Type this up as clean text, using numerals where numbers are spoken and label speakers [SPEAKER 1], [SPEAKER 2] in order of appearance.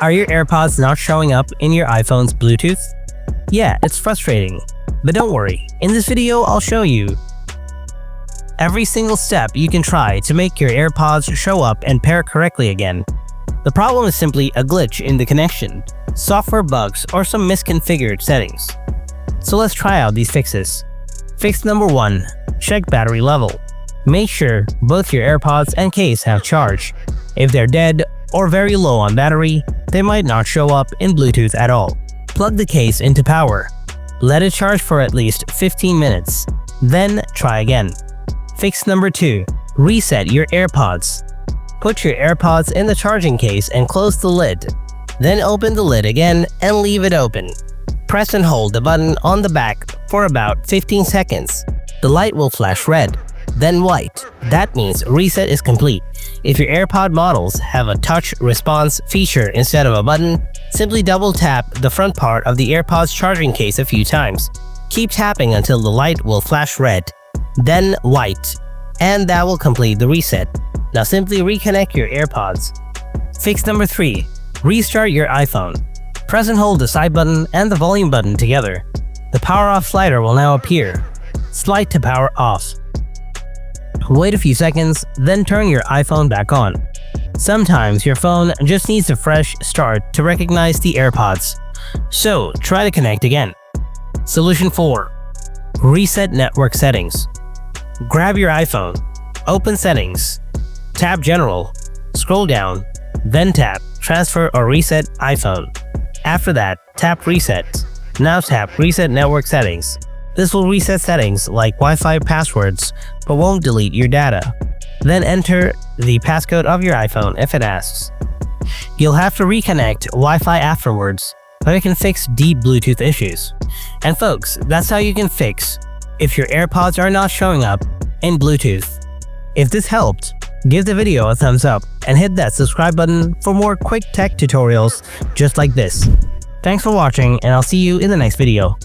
[SPEAKER 1] Are your AirPods not showing up in your iPhone's Bluetooth? Yeah, it's frustrating. But don't worry, in this video I'll show you every single step you can try to make your AirPods show up and pair correctly again. The problem is simply a glitch in the connection, software bugs, or some misconfigured settings. So let's try out these fixes. Fix number 1. Check battery level. Make sure both your AirPods and case have charge. If they're dead or very low on battery, they might not show up in Bluetooth at all. Plug the case into power. Let it charge for at least 15 minutes. Then try again. Fix number 2. Reset your AirPods. Put your AirPods in the charging case and close the lid. Then open the lid again and leave it open. Press and hold the button on the back for about 15 seconds. The light will flash red, then white. That means reset is complete. If your AirPod models have a touch response feature instead of a button, simply double tap the front part of the AirPods charging case a few times. Keep tapping until the light will flash red, then white, and that will complete the reset. Now simply reconnect your AirPods. Fix number 3. Restart your iPhone. Press and hold the side button and the volume button together. The power off slider will now appear. Slide to power off. Wait a few seconds, then turn your iPhone back on. Sometimes your phone just needs a fresh start to recognize the AirPods. So try to connect again. Solution 4. Reset network settings. Grab your iPhone, open settings, tap general, scroll down, then tap transfer or reset iPhone. After that, tap reset. Now tap reset network settings. This will reset settings like Wi-Fi passwords, but won't delete your data. Then enter the passcode of your iPhone if it asks. You'll have to reconnect Wi-Fi afterwards, but it can fix deep Bluetooth issues. And folks, that's how you can fix if your AirPods are not showing up in Bluetooth. If this helped, give the video a thumbs up and hit that subscribe button for more quick tech tutorials just like this. Thanks for watching, and I'll see you in the next video.